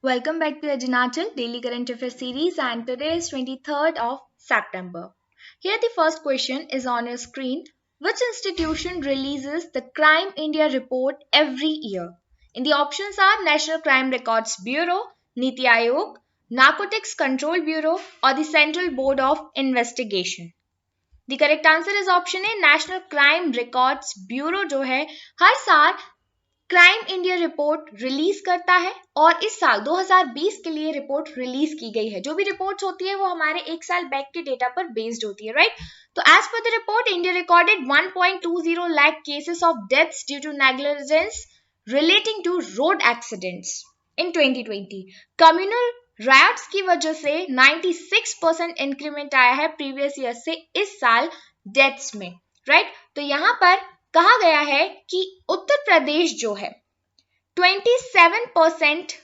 Welcome back to Ajinachal Daily Current Affairs series, and today is 23rd of September. Here the first question is on your screen. Which institution releases the Crime India report every year? In the options are National Crime Records Bureau, Niti Aayog, Narcotics Control Bureau or the Central Board of Investigation. The correct answer is option A, National Crime Records Bureau जो है हर साल crime India report release करता है और इस साल 2020 के लिए रिपोर्ट रिलीज की गई है। जो भी रिपोर्ट्स होती है वो हमारे एक साल बैक के डेटा पर बेस्ड होती है, राइट? तो as per the report India recorded 1.20 lakh cases of deaths due to negligence relating to road accidents in 2020। Communal riots की वजह से 96% इंक्रीमेंट आया है प्रीवियस ईयर से इस साल डेथ्स में, राइट? तो यहाँ पर कहा गया है कि उत्तर प्रदेश जो है 27%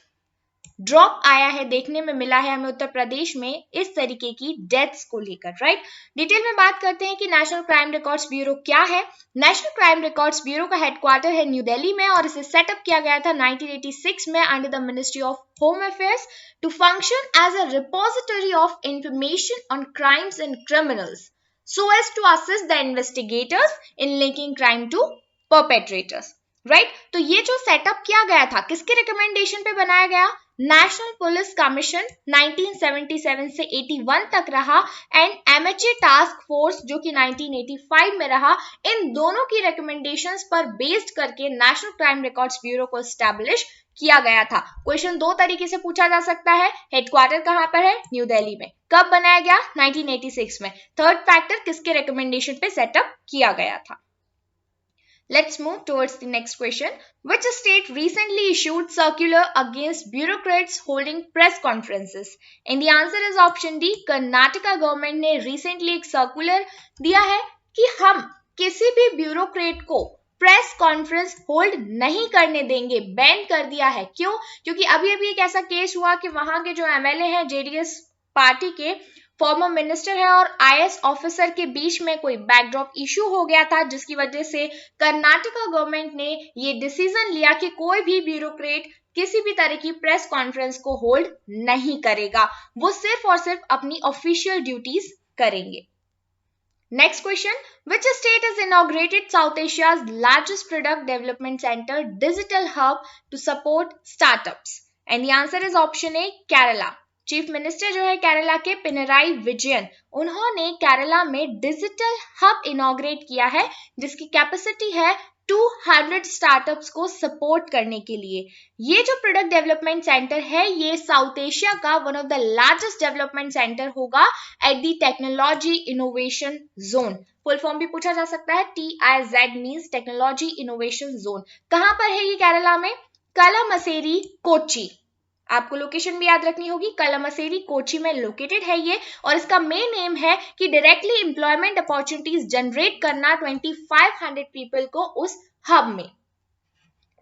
ड्रॉप आया है, देखने में मिला है हमें उत्तर प्रदेश में इस तरीके की डेथ्स को लेकर, राइट? डिटेल में बात करते हैं कि नेशनल क्राइम रिकॉर्ड्स ब्यूरो क्या है। नेशनल क्राइम रिकॉर्ड्स ब्यूरो का हेडक्वार्टर है न्यू दिल्ली में और इसे सेटअप किया गया था 1986 में under the ministry of home affairs to function as a repository of information on crimes and criminals so as to assist the investigators in linking crime to perpetrators, right? तो ये जो सेटअप किया गया था किसके रिकमेंडेशन पे बनाया गया? नेशनल पुलिस कमीशन 1977 से 81 तक रहा एंड एमएचए टास्क फोर्स जो कि 1985 में रहा। इन दोनों की रिकमेंडेशंस पर बेस्ड करके नेशनल क्राइम रिकॉर्ड्स ब्यूरो को एस्टैब्लिश किया गया था। क्वेश्चन दो तरीके से पूछा जा सकता है। हेडक्वार्टर कहां पर है? न्यू दिल्ली में। कब बनाया गया? 1986 में। थर्ड फैक्टर किसके रिकमेंडेशन पे सेटअप किया गया था? Let's move towards the next question. Which state recently issued circular against bureaucrats holding press conferences? And the answer is option D. Karnataka government ने recently एक सर्कुलर दिया है कि हम किसी भी ब्यूरोक्रेट को प्रेस कॉन्फ्रेंस होल्ड नहीं करने देंगे, बैन कर दिया है। क्यों? क्योंकि अभी एक ऐसा केस हुआ कि वहां के जो एमएलए हैं जेडीएस पार्टी के, फॉर्मर मिनिस्टर है और आईएएस ऑफिसर के बीच में कोई बैकड्रॉप इशू हो गया था जिसकी वजह से कर्नाटका गवर्नमेंट ने ये डिसीजन लिया कि कोई भी ब्यूरोक्रेट किसी भी तरह की प्रेस कॉन्फ्रेंस को होल्ड नहीं करेगा, वो सिर्फ और सिर्फ अपनी ऑफिशियल ड्यूटीज करेंगे। Next question, which state has inaugurated South Asia's largest product development center digital hub to support startups? And the answer is option A, Kerala. Chief minister जो है केरला के पिनराई विजयन, उन्होंने केरला में डिजिटल हब इनॉग्रेट किया है जिसकी capacity है 200 स्टार्टअप्स को सपोर्ट करने के लिए। ये जो प्रोडक्ट डेवलपमेंट सेंटर है ये साउथ एशिया का one of the largest development centre होगा at the technology innovation zone. Full form भी पूछा जा सकता है, TIZ means technology innovation zone. कहां पर है ये केरला में? कलामसेरी, कोची। आपको लोकेशन भी याद रखनी होगी, कलामसेरी कोची में लोकेटेड है ये और इसका मेन एम है कि डायरेक्टली एम्प्लॉयमेंट अपॉर्चुनिटीज जनरेट करना 2500 पीपल को उस हब में।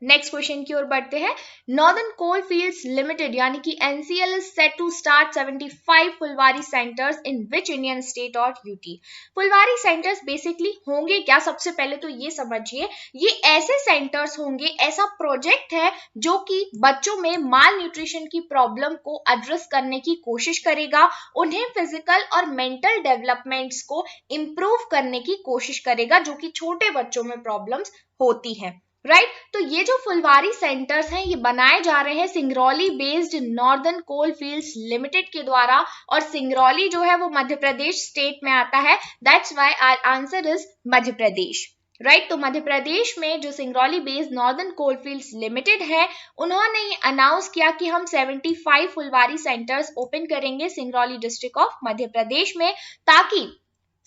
नेक्स्ट क्वेश्चन की ओर बढ़ते हैं। नॉर्दर्न कोल फील्ड्स लिमिटेड यानी कि NCL is set to start 75 Phulwari centres in which Indian state और यूटी? फुलवारी सेंटर्स बेसिकली होंगे क्या? सबसे पहले तो ये समझिए, ये ऐसे सेंटर्स होंगे, ऐसा प्रोजेक्ट है जो कि बच्चों में माल न्यूट्रिशन की प्रॉब्लम को एड्रेस करने की कोशिश करेगा, उन्हें फिजिकल और मेंटल डेवलपमेंट्स को इंप्रूव करने की कोशिश करेगा जो कि छोटे बच्चों में प्रॉब्लम्स होती हैं, राइट? तो ये जो फुलवारी सेंटर्स हैं ये बनाए जा रहे हैं Singrauli based northern coal fields limited के द्वारा और सिंगरौली जो है वो मध्य प्रदेश स्टेट में आता है। That's why our answer is Madhya Pradesh, right? तो मध्य प्रदेश में जो Singrauli based northern coal fields limited है उन्होंने ये अनाउंस किया कि हम 75 फुलवारी सेंटर्स ओपन करेंगे सिंगरौली डिस्ट्रिक्ट ऑफ मध्य प्रदेश में, ताकि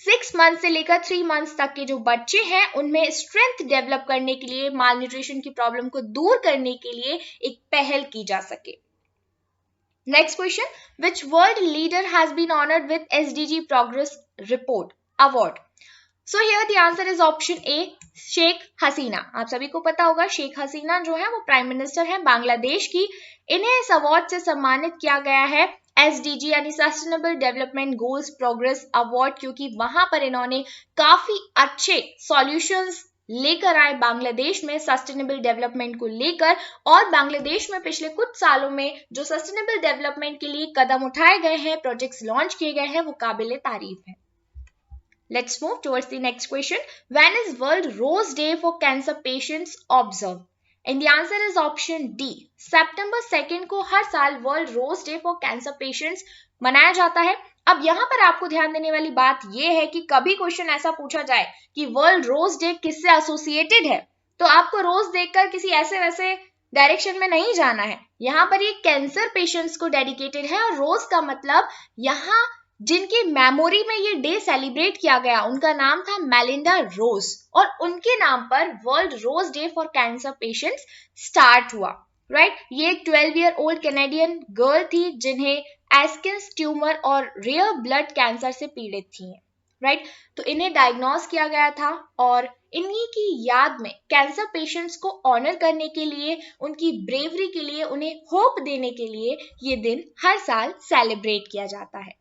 6 मंथ से लेकर 3 मंथ्स तक के जो बच्चे हैं उनमें स्ट्रेंथ डेवलप करने के लिए, माल न्यूट्रिशन की प्रॉब्लम को दूर करने के लिए एक पहल की जा सके। Next question, which world leader has been honoured with SDG progress report award? So here the answer is option A, Sheikh Hasina. आप सभी को पता होगा शेख हसीना जो है वो प्राइम मिनिस्टर है बांग्लादेश की। इन्हें इस अवार्ड से सम्मानित किया गया है SDG यानी sustainable development goals progress award, क्योंकि वहां पर इन्होंने काफी अच्छे सॉल्यूशंस लेकर आए बांग्लादेश में सस्टेनेबल डेवलपमेंट को लेकर, और बांग्लादेश में पिछले कुछ सालों में जो सस्टेनेबल डेवलपमेंट के लिए कदम उठाए गए हैं, प्रोजेक्ट्स लॉन्च किए गए हैं, वो काबिले तारीफ है। Let's move towards the next question. When is World Rose Day for Cancer Patients observed? And the answer is option D. September 2 को हर साल World Rose Day for Cancer Patients मनाया जाता है। अब यहाँ पर आपको ध्यान देने वाली बात यह है कि कभी क्वेश्चन ऐसा पूछा जाए कि वर्ल्ड रोज डे किससे एसोसिएटेड है, तो आपको रोज देखकर किसी ऐसे वैसे डायरेक्शन में नहीं जाना है। यहाँ पर ये कैंसर पेशेंट्स को डेडिकेटेड है, और रोज का मतलब यहाँ जिनकी मेमोरी में ये डे सेलिब्रेट किया गया उनका नाम था मेलिंडा रोज, और उनके नाम पर world rose day for cancer patients start हुआ। राइट ये एक 12 ईयर ओल्ड कैनेडियन गर्ल थी जिन्हें एस्किन्स ट्यूमर और रेयर ब्लड कैंसर से पीड़ित थी। राइट तो इन्हें डायग्नोज किया गया था, और इन्हीं की याद में कैंसर पेशेंट्स को ऑनर करने के लिए, उनकी ब्रेवरी के लिए, उन्हें होप देने के लिए ये दिन हर साल सेलिब्रेट किया जाता है।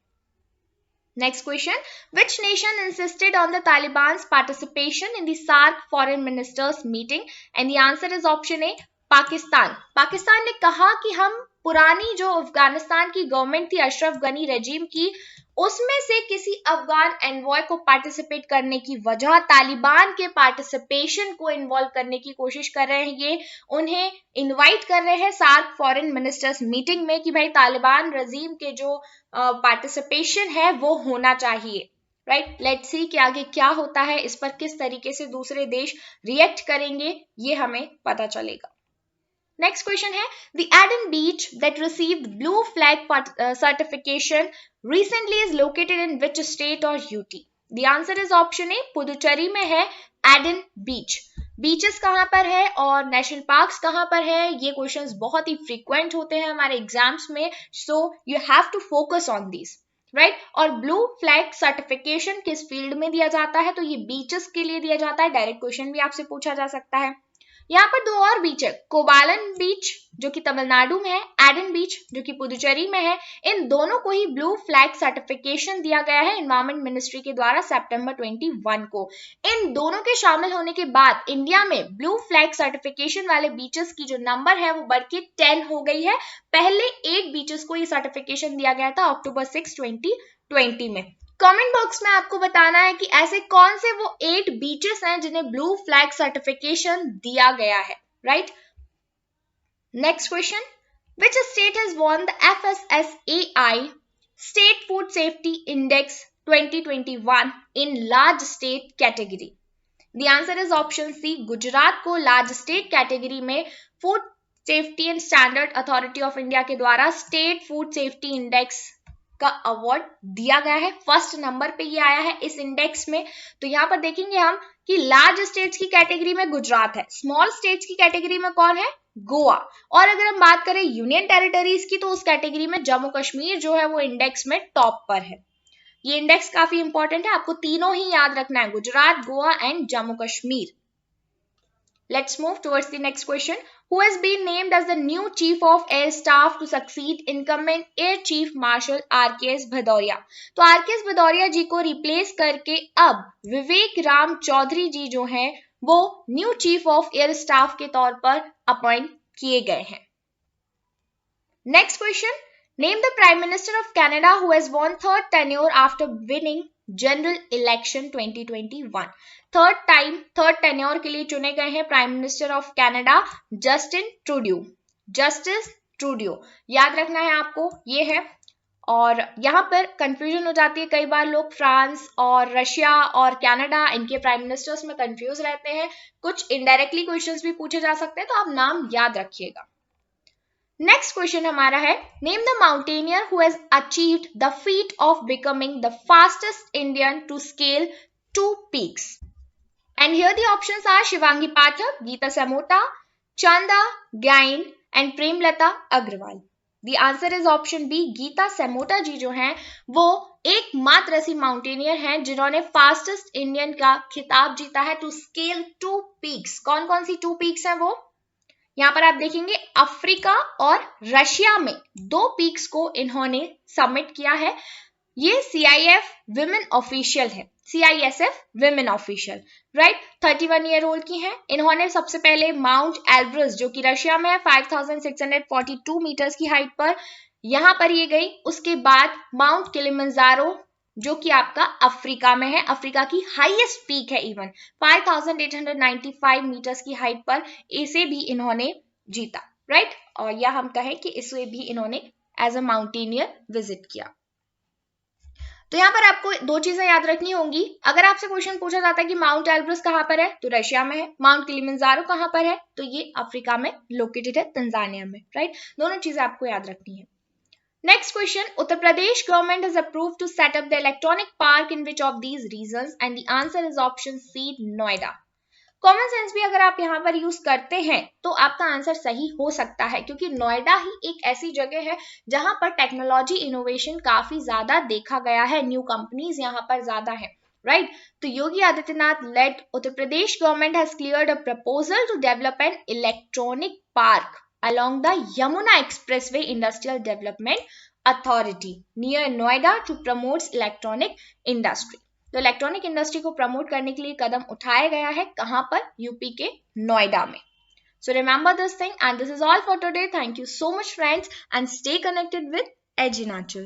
Next question. Which nation insisted on the Taliban's participation in the SAARC foreign ministers meeting? And the answer is option A. Pakistan. Pakistan ने कहा कि हम पुरानी जो अफगानिस्तान की गवर्नमेंट थी अशरफ गनी रेजिम की, उसमें से किसी अफगान एनवॉय को पार्टिसिपेट करने की वजह तालिबान के पार्टिसिपेशन को इन्वॉल्व करने की कोशिश कर रहे हैं। ये उन्हें इनवाइट कर रहे हैं सार्क फॉरेन मिनिस्टर्स मीटिंग में कि भाई तालिबान रेजिम के जो पार्टिसिपेशन है वो होना चाहिए। राइट लेट्स सी कि आगे क्या होता है, इस पर किस तरीके से दूसरे देश रिएक्ट करेंगे ये हमें पता चलेगा। Next question है the Aden beach that received blue flag certification recently is located in which state or UT? The answer is option A. Puducherry में है Aden beach। बीचेस कहाँ पर है और नेशनल पार्क्स कहाँ पर है, ये क्वेश्चंस बहुत ही फ्रीक्वेंट होते हैं हमारे एग्जाम्स में, so you have to focus on this. Right और ब्लू फ्लैग सर्टिफिकेशन किस फील्ड में दिया जाता है, तो ये बीचेस के लिए दिया जाता है। डायरेक्ट क्वेश्चन भी आपसे पूछा जा सकता है। यहाँ पर दो और बीच है, कोबालन बीच जो कि तमिलनाडु में है, एडन बीच जो कि पुदुचेरी में है। इन दोनों को ही ब्लू फ्लैग सर्टिफिकेशन दिया गया है एनवायरमेंट मिनिस्ट्री के द्वारा सितंबर 21 को। इन दोनों के शामिल होने के बाद इंडिया में ब्लू फ्लैग सर्टिफिकेशन वाले बीचेस की जो नंबर है वो बढ़ के 10 हो गई है। पहले 8 बीचेस को ये सर्टिफिकेशन दिया गया था अक्टूबर 6, 2020 में। कमेंट बॉक्स में आपको बताना है कि ऐसे कौन से वो 8 बीचेस हैं जिन्हें ब्लू फ्लैग सर्टिफिकेशन दिया गया है। Right next question, which state has won the FSSAI State Food Safety Index 2021 in large state category? The answer is option C. Gujarat को large state category में Food Safety and Standard Authority of India के द्वारा State Food Safety Index का award दिया गया है। First number पे ये आया है इस इंडेक्स में। तो यहाँ पर देखेंगे हम कि लार्ज स्टेट्स की कैटेगरी में गुजरात है, स्मॉल स्टेट्स की कैटेगरी में कौन है, गोवा। और अगर हम बात करें यूनियन टेरिटरीज की तो उस कैटेगरी में जम्मू कश्मीर जो है वो इंडेक्स में टॉप पर है। ये इंडेक्स काफी इंपॉर्टेंट है, आपको तीनों ही याद रखना है, Gujarat, Goa and Jammu Kashmir. Let's move towards the next question. Who has been named as the new Chief of Air Staff to succeed incumbent Air Chief Marshal RKS Bhadauria? तो RKS भदौरिया जी को रिप्लेस करके अब विवेक राम चौधरी जी जो हैं वो new chief of air staff के तौर पर अपॉइंट किए गए हैं। Next question, name the prime minister of Canada who has won third tenure after winning general election 2021। Third tenure के लिए चुने गए हैं prime minister of Canada Justin Trudeau. Justice Trudeau याद रखना है आपको, ये है। और यहाँ पर कंफ्यूजन हो जाती है, कई बार लोग फ्रांस और रशिया और कनाडा इनके प्राइम मिनिस्टर्स में कंफ्यूज रहते हैं। कुछ इनडायरेक्टली क्वेश्चंस भी पूछे जा सकते हैं, तो आप नाम याद रखिएगा। नेक्स्ट क्वेश्चन हमारा है, name the mountaineer who has achieved the feat of becoming the fastest Indian to scale 2 peaks. And here the options are Shivangi Pathak, Geeta Samota, Chanda Gain and Premlata Agrawal. The answer is option B. Geeta Semota ji जो हैं वो एकमात्र ऐसी mountaineer हैं जिन्होंने fastest Indian का खिताब जीता है टू स्केल 2 peaks. कौन कौन सी 2 peaks हैं वो? यहाँ पर आप देखेंगे अफ्रीका और रशिया में 2 peaks को इन्होंने सबमिट किया है। ये CIF विमेन ऑफिशियल है। CISF women official, right, 31 year old की हैं। इन्होंने सबसे पहले माउंट एल्ब्रस जो कि रशिया में है 5642 मीटर्स की हाइट पर, यहां पर ये गई। उसके बाद माउंट किलिमंजारो जो कि आपका अफ्रीका में है, अफ्रीका की हाईएस्ट पीक है इवन 5895 मीटर्स की हाइट पर, इसे भी इन्होंने जीता, राइट। और या हम कहें कि इसे भी इन्होंने एज अ माउंटेनियर विजिट किया। तो यहाँ पर आपको दो चीजें याद रखनी होंगी। अगर आपसे क्वेश्चन पूछा जाता है कि माउंट एल्ब्रस कहाँ पर है, तो रशिया में है। माउंट किलिमंजारो कहाँ पर है, तो ये अफ्रीका में लोकेटेड है, तंजानिया में, राइट। दोनों चीजें आपको याद रखनी है। Next question, Uttar Pradesh government has approved to set up the electronic park in which of these reasons? And the answer is option C, Noida. Common sense भी अगर आप यहाँ पर यूज करते हैं तो आपका आंसर सही हो सकता है, क्योंकि नोएडा ही एक ऐसी जगह है जहां पर टेक्नोलॉजी इनोवेशन काफी ज्यादा देखा गया है, न्यू कंपनीज यहाँ पर ज्यादा है, राइट। तो Yogi Adityanath led Uttar Pradesh government has cleared a proposal to develop an electronic park along the Yamuna Expressway Industrial Development Authority near Noida to promote electronic industry. तो इलेक्ट्रॉनिक इंडस्ट्री को प्रमोट करने के लिए कदम उठाया गया है, कहां पर, यूपी के नोएडा में। So remember this thing and this is all for today. Thank you so much friends and stay connected with edge in Archer.